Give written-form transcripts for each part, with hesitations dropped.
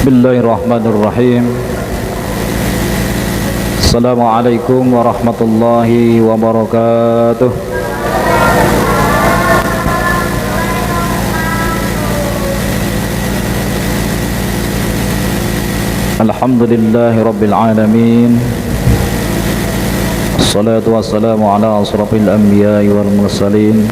Bismillahirrahmanirrahim. Assalamualaikum warahmatullahi wabarakatuh. Alhamdulillahi rabbil alamin. Assalatu wassalamu ala asrafil anbiya'i wal mursalin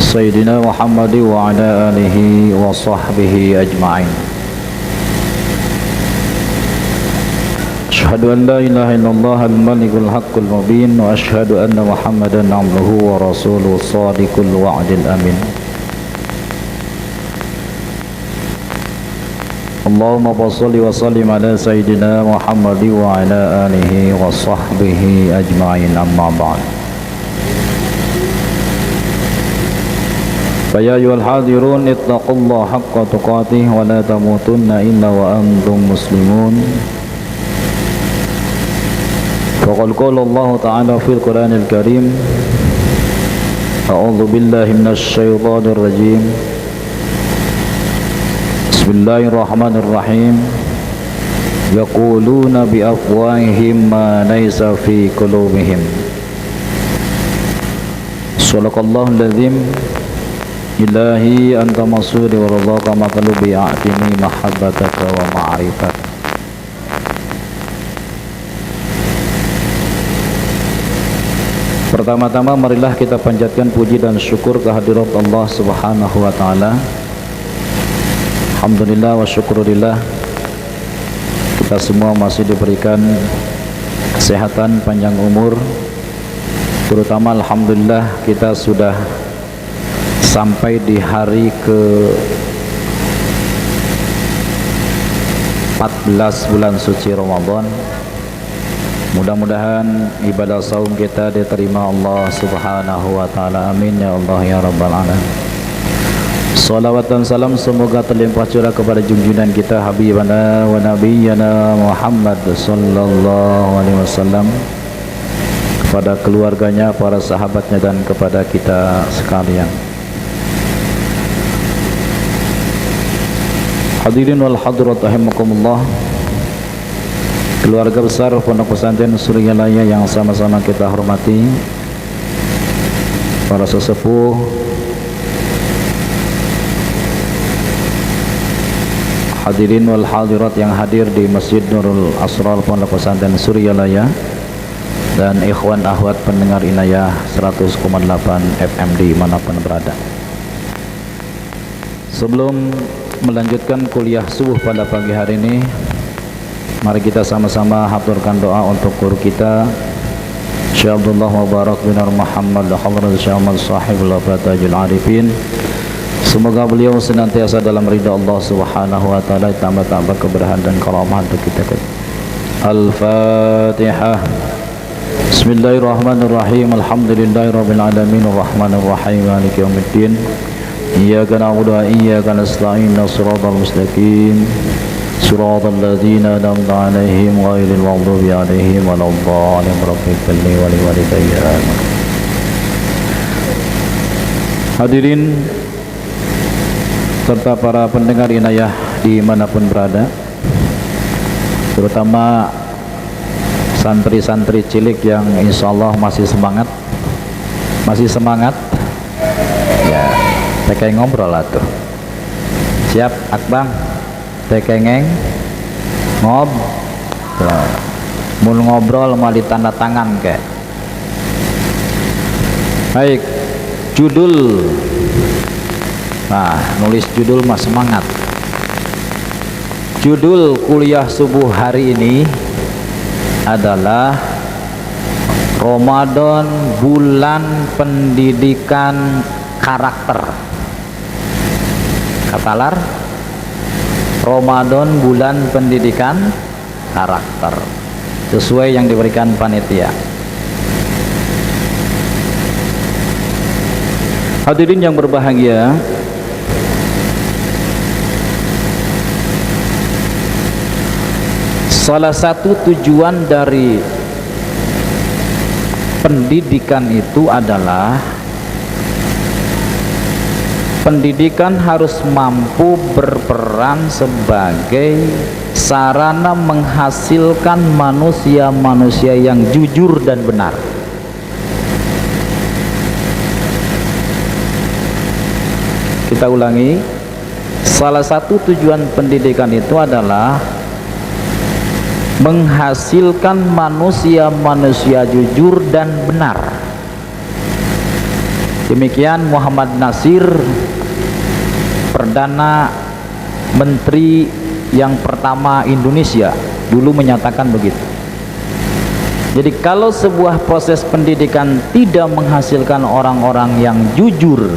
Sayyidina Muhammad wa ala alihi wa sahbihi ajma'in. Asyhadu an la ilaha illallah al-malikul haqqul mubin wa asyhadu anna Muhammadan abduhu wa rasuluhu shadiqul wa'dil amin. Allahumma shalli wa sallim ala sayyidina Muhammad wa ala alihi wa sahbihi ajma'in, amma ba'd. Faya ayyuhal hadirun ittaqullaha haqqa tuqatih wa la tamutunna illa wa antum muslimun. Faqad qala Allah ta'ala fil Qur'anil Karim, a'udzu billahi minasy syaithanir rajim. Bismillahirrahmanirrahim. Yaquluna bi afwahihim ma laysa fi qulubihim. Shadaqallahul azim. Ilahi anta masudi wa radhaka maqlubi a'tini mahabbataka wa ma'rifat. Pertama-tama marilah kita panjatkan puji dan syukur kehadirat Allah Subhanahu wa taala. Alhamdulillah wa syukurillah, kita semua masih diberikan kesehatan, panjang umur. Terutama alhamdulillah kita sudah sampai di hari ke-14 bulan suci Ramadan. Mudah-mudahan ibadah saum kita diterima Allah Subhanahu wa taala. Amin ya Allah ya rabbal alamin. Salawat dan salam semoga terlimpah curah kepada junjungan kita habibana wa nabiyyana Muhammad sallallahu alaihi wasallam, kepada keluarganya, para sahabatnya, dan kepada kita sekalian. Hadirin wal hadirat rahimakumullah, keluarga besar Pondok Pesantren Suryalaya yang sama-sama kita hormati, para sesepuh, hadirin wal hadirat yang hadir di Masjid Nurul Asrar Pondok Pesantren Suryalaya, dan ikhwan akhwat pendengar Inayah 100,8 FM dimanapun berada. Sebelum melanjutkan kuliah subuh pada pagi hari ini, mari kita sama-sama haturkan doa untuk guru kita Syekh Abdullah Mubarak bin Muhammad Hadrat Syekh Ahmad Sahibul Fatajul Arifin. Semoga beliau senantiasa dalam ridha Allah Subhanahu wa taala, tambah-tambah keberkahan dan karamah untuk kita. Al-Fatihah. Bismillahirrahmanirrahim. Alhamdulillahirabbil alamin arrahmanir rahim maliki yaumiddin. Iyyaka na'budu wa iyyaka nasta'in shiratal mustaqim shiratal ladzina an'amta 'alaihim ghairil maghdubi 'alaihim waladdallin. Rabbighfirli wa liwalidayya. Hadirin serta para pendengar Inayah dimanapun berada, terutama santri-santri cilik yang insyaallah masih semangat ya. Tekeng ngobrol lah tuh. Siap Akbang? Tekengeng mun ngobrol mau ditanda tangan kayak. Baik, judul. Nah, nulis judul mah semangat. Judul kuliah subuh hari ini adalah Ramadan bulan pendidikan karakter. Katalar, Ramadan bulan pendidikan karakter, sesuai yang diberikan panitia. Hadirin yang berbahagia, salah satu tujuan dari pendidikan itu adalah pendidikan harus mampu berperan sebagai sarana menghasilkan manusia-manusia yang jujur dan benar. Kita ulangi, salah satu tujuan pendidikan itu adalah menghasilkan manusia-manusia jujur dan benar. Demikian Muhammad Nasir, Perdana Menteri yang pertama Indonesia, dulu menyatakan begitu. Jadi kalau sebuah proses pendidikan tidak menghasilkan orang-orang yang jujur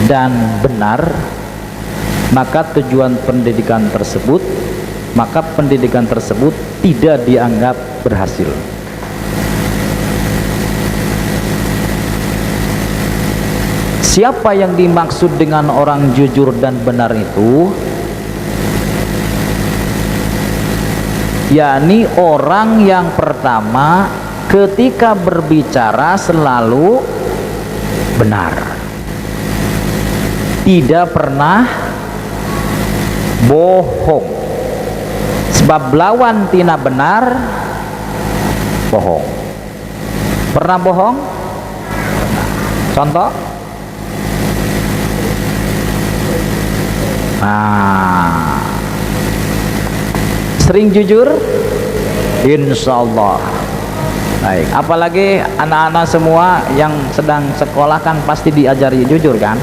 dan benar, maka pendidikan tersebut tidak dianggap berhasil. Siapa yang dimaksud dengan orang jujur dan benar itu? Yakni orang yang pertama ketika berbicara selalu benar, tidak pernah bohong. Sebab lawan tina benar bohong. Pernah bohong? Contoh? Sering jujur? Insya Allah. Baik, apalagi anak-anak semua yang sedang sekolah kan pasti diajari jujur kan?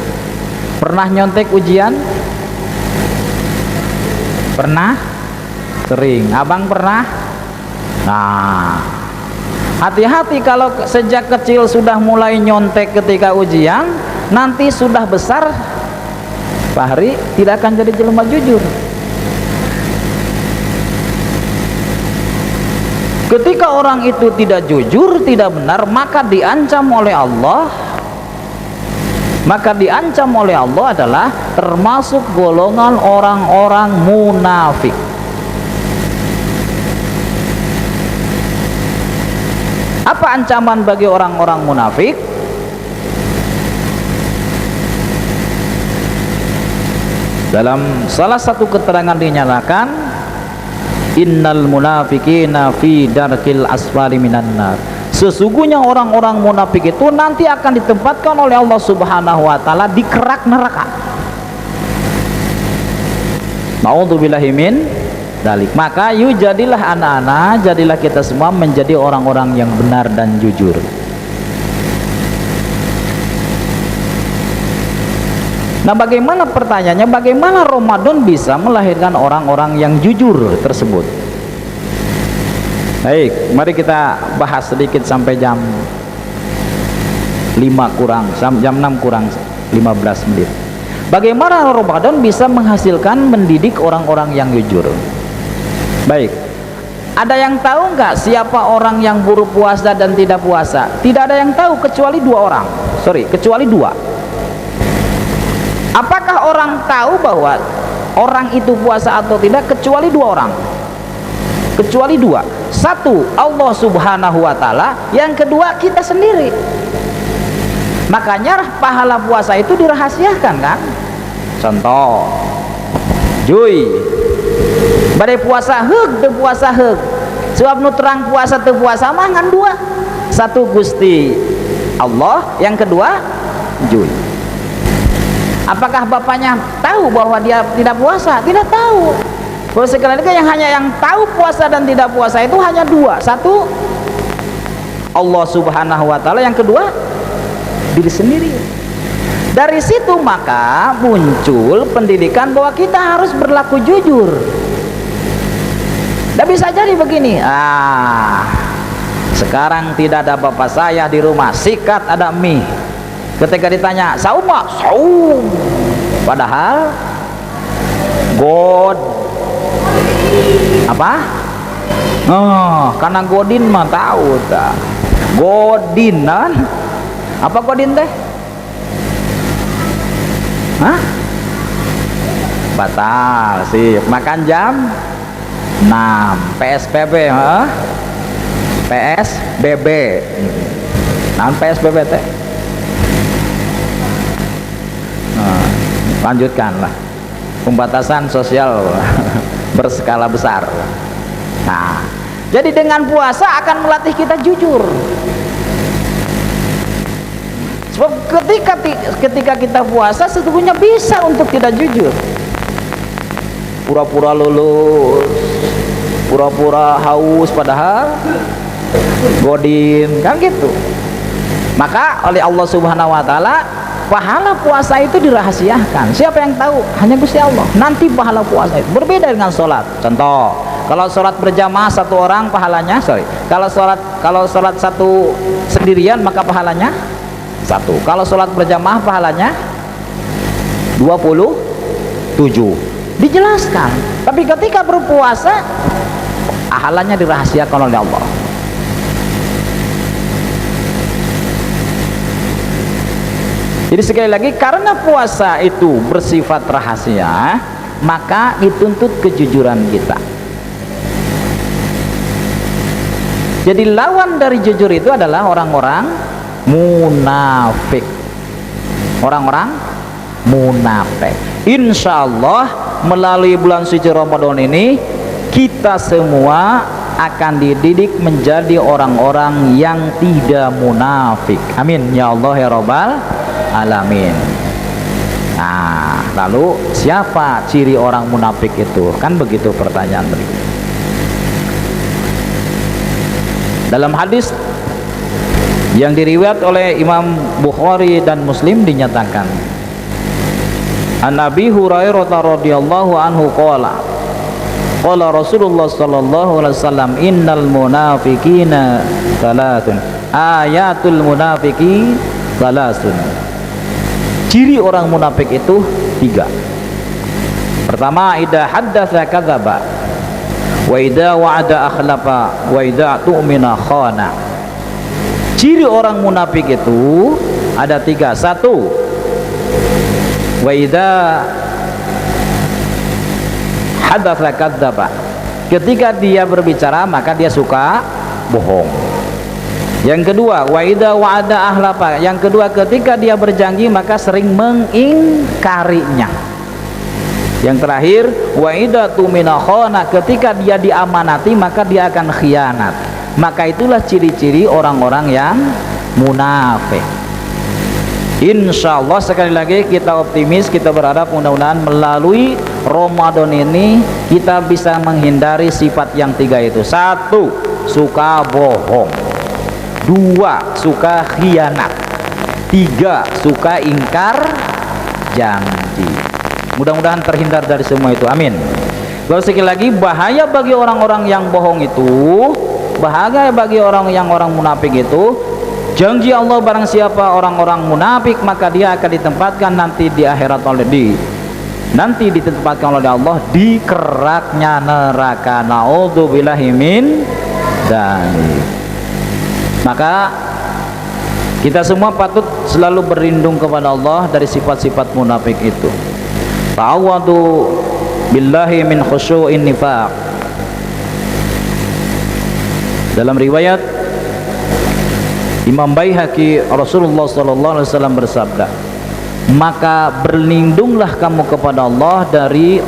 Pernah nyontek ujian? Pernah? Sering. Abang pernah? Nah, hati-hati kalau sejak kecil sudah mulai nyontek ketika ujian, nanti sudah besar Fahri tidak akan jadi jelema jujur. Ketika orang itu tidak jujur, tidak benar, maka diancam oleh Allah. Maka diancam oleh Allah adalah termasuk golongan orang-orang munafik. Apa ancaman bagi orang-orang munafik? Dalam salah satu keterangan dinyatakan, innal munafiqina fi darkil asfali minan nar. Sesungguhnya orang-orang munafik itu nanti akan ditempatkan oleh Allah Subhanahu wa taala di kerak neraka. Nauzubillahi min dzalik. Maka yuk jadilah anak-anak, jadilah kita semua menjadi orang-orang yang benar dan jujur. Nah, bagaimana pertanyaannya, bagaimana Ramadan bisa melahirkan orang-orang yang jujur tersebut? Baik, mari kita bahas sedikit sampai jam 6 kurang 15 menit. Bagaimana Ramadan bisa menghasilkan, mendidik orang-orang yang jujur? Baik, ada yang tahu nggak siapa orang yang buru puasa dan tidak puasa? Tidak ada yang tahu kecuali kecuali dua. Apakah orang tahu bahwa orang itu puasa atau tidak? Kecuali dua orang. Kecuali dua. Satu, Allah Subhanahu wa taala. Yang kedua, kita sendiri. Makanya pahala puasa itu dirahasiakan kan? Contoh, Juy, badai puasa heug teu puasa heug. Sebab nu terang puasa teu puasa mah ngan dua. Satu Gusti Allah, yang kedua Juy. Apakah bapaknya tahu bahwa dia tidak puasa? Tidak tahu. Kalau sekali lagi yang tahu puasa dan tidak puasa itu hanya dua. Satu, Allah Subhanahu wa taala, yang kedua diri sendiri. Dari situ maka muncul pendidikan bahwa kita harus berlaku jujur. Tidak bisa jadi begini. Sekarang tidak ada bapak saya di rumah, sikat ada mie. Ketika ditanya, saum mak? Saum. Padahal apa? Karena godin mah tahu tak. Godinan. Apa godin teh? Hah? Batal sih. Makan jam 6. PSBB, PSBB. Naon PSBB teh? lanjutkanlah pembatasan sosial berskala besar. Nah, jadi dengan puasa akan melatih kita jujur. Sebab ketika kita puasa sesungguhnya bisa untuk tidak jujur. Pura-pura lulus, pura-pura haus padahal godin, kan gitu. Maka oleh Allah Subhanahu wa taala pahala puasa itu dirahasiakan. Siapa yang tahu? Hanya Gusti Allah. Nanti pahala puasa itu berbeda dengan sholat. Contoh, kalau sholat berjamaah satu orang pahalanya, kalau sholat satu sendirian maka pahalanya satu. Kalau sholat berjamaah pahalanya 27. Dijelaskan. Tapi ketika berpuasa pahalanya dirahasiakan oleh Allah. Jadi sekali lagi, karena puasa itu bersifat rahasia, maka dituntut kejujuran kita. Jadi lawan dari jujur itu adalah orang-orang munafik. Orang-orang munafik. Insya Allah melalui bulan suci Ramadan ini kita semua akan dididik menjadi orang-orang yang tidak munafik. Amin ya Allah ya Rabbal alamin. Nah, lalu siapa ciri orang munafik itu? Kan begitu pertanyaan berikut. Dalam hadis yang diriwayat oleh Imam Bukhari dan Muslim dinyatakan, An Abi Hurairah radhiyallahu anhu qala Rasulullah sallallahu alaihi wasallam, innal munafiqina salatun, ayatul munafiqi salatun. Ciri orang munafik itu 3. Pertama, idza haddatsa kadzaba, wa idza wa'ada akhlafa, wa idza tu'mina khana. Ciri orang munafik itu ada 3. 1, wa idza haddatsa kadzaba. Ketika dia berbicara maka dia suka bohong. Yang kedua, wa idza wa'ada ahlafa. Yang kedua, ketika dia berjanji maka sering mengingkarinya. Yang terakhir, wa idza tumina khana. Ketika dia diamanati maka dia akan khianat. Maka itulah ciri-ciri orang-orang yang munafik. Insya Allah sekali lagi kita optimis, kita berharap mudah-mudahan melalui Ramadan ini kita bisa menghindari sifat yang 3 itu. 1, suka bohong. 2, suka khianat. 3, suka ingkar janji. Mudah-mudahan terhindar dari semua itu, amin. Lalu sekali lagi, bahaya bagi orang-orang yang bohong itu, bahaya bagi orang munafik itu, janji Allah barang siapa orang-orang munafik maka dia akan ditempatkan nanti di akhirat nanti ditempatkan oleh Allah di keraknya neraka. Naudzubillahi min dzalik. Maka kita semua patut selalu berlindung kepada Allah dari sifat-sifat munafik itu. Ta'awwadu billahi min khusyu'in nifaq. Dalam riwayat Imam Baihaqi, Rasulullah sallallahu alaihi wasallam bersabda, maka berlindunglah kamu kepada Allah dari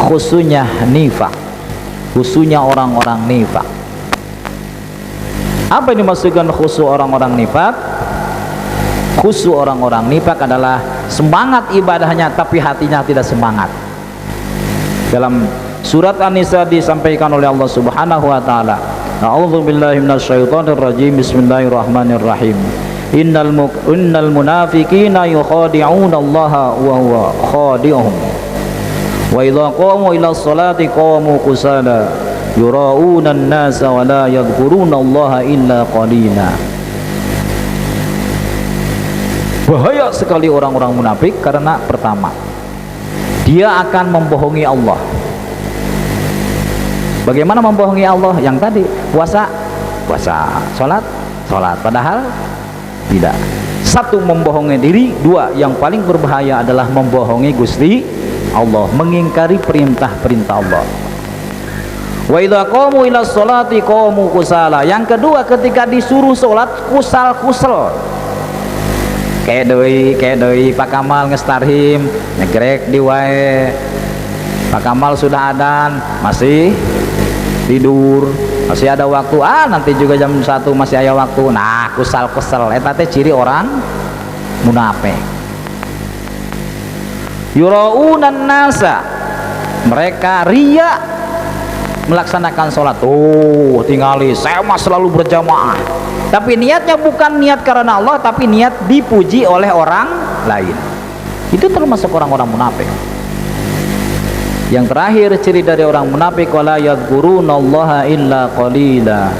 khusyunya nifaq, khusyunya orang-orang nifaq. Apa yang dimaksudkan khusyuk orang-orang nifaq? Khusyuk orang-orang nifaq adalah semangat ibadahnya tapi hatinya tidak semangat. Dalam surat An-Nisa disampaikan oleh Allah Subhanahu wa taala, a'udzubillahi minasyaitonir rajim, bismillahirrahmanirrahim. Innal munafiqina yukhadi'una Allah wa huwa khadi'uhum. Wa idza qamu ila sholati qamu kusala yura'una an-nasa wa la yadhkuruna Allah illa qalila. Bahaya sekali orang-orang munafik karena pertama, dia akan membohongi Allah. Bagaimana membohongi Allah? Yang tadi, puasa, sholat, padahal tidak. 1, membohongi diri. 2, yang paling berbahaya adalah membohongi Gusti Allah, mengingkari perintah-perintah Allah. Wa idza qamu ila sholati qamu kusala. Yang kedua, ketika disuruh sholat kusal-kusel. kayak doi Pak Kamal ngestarhim ngegrek di wae. Pak Kamal sudah adan masih tidur, masih ada waktu, nanti juga jam 1 masih ada waktu. Nah kesel eta teh ciri orang munafik. Yuraunan nasa, mereka ria melaksanakan sholat. Tingali saya mah selalu berjamaah, tapi niatnya bukan niat karena Allah, tapi niat dipuji oleh orang lain. Itu termasuk orang-orang munafik. Yang terakhir ciri dari orang munafik, wala yadhkurunallaha illa qalila,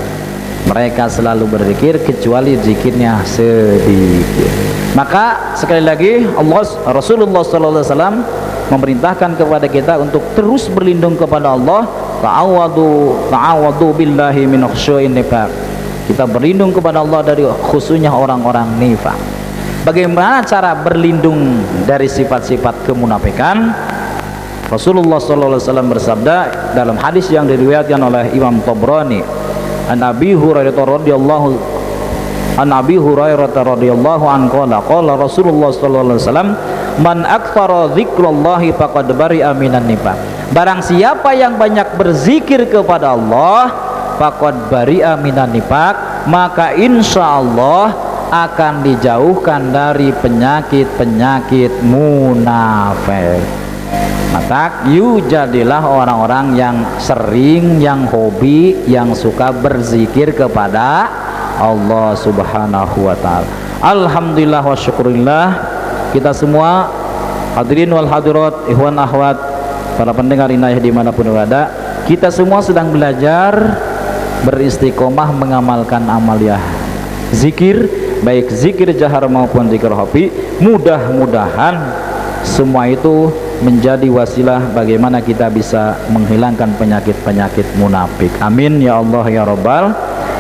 mereka selalu berzikir kecuali zikirnya sedikit. Maka sekali lagi Rasulullah SAW memerintahkan kepada kita untuk terus berlindung kepada Allah. Ta'awadu billahi min khushu'in nifaq, kita berlindung kepada Allah dari khusunya orang-orang nifaq. Bagaimana cara berlindung dari sifat-sifat kemunafikan? Rasulullah SAW bersabda dalam hadis yang diriwayatkan oleh Imam Tabrani, an Abi Hurairah radhiyallahu anhu qala Rasulullah SAW, man aktsara dzikrallahi faqad bari'a minan nifaq, barang siapa yang banyak berzikir kepada Allah, faqad bari'a minan nifaq, maka insyaallah akan dijauhkan dari penyakit-penyakit munafik. Maka jadilah orang-orang yang sering, yang hobi, yang suka berzikir kepada Allah Subhanahu wa ta'ala. Alhamdulillah wa syukurillah, kita semua hadirin wal hadirat, ikhwan akhwat, para pendengar inayah dimanapun berada, kita semua sedang belajar beristiqomah mengamalkan amaliyah zikir, baik zikir jahar maupun zikir khafi. Mudah-mudahan semua itu menjadi wasilah bagaimana kita bisa menghilangkan penyakit-penyakit munafik. Amin ya Allah ya Rabbal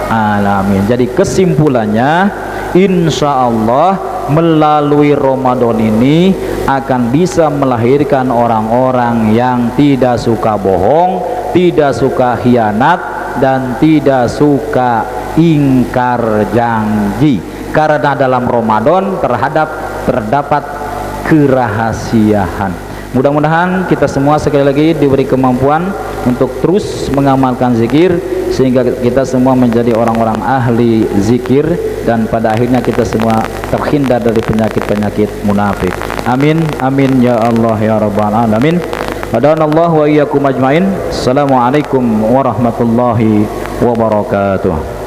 alamin. Jadi kesimpulannya, insya Allah melalui Ramadan ini akan bisa melahirkan orang-orang yang tidak suka bohong, tidak suka khianat, dan tidak suka ingkar janji. Karena dalam Ramadan terdapat kerahasiaan. Mudah-mudahan kita semua sekali lagi diberi kemampuan untuk terus mengamalkan zikir, sehingga kita semua menjadi orang-orang ahli zikir, dan pada akhirnya kita semua terhindar dari penyakit-penyakit munafik. Amin amin ya Allah ya Rabbal alamin. Hadanallahu wa iyyakum ajmain. Assalamualaikum warahmatullahi wabarakatuh.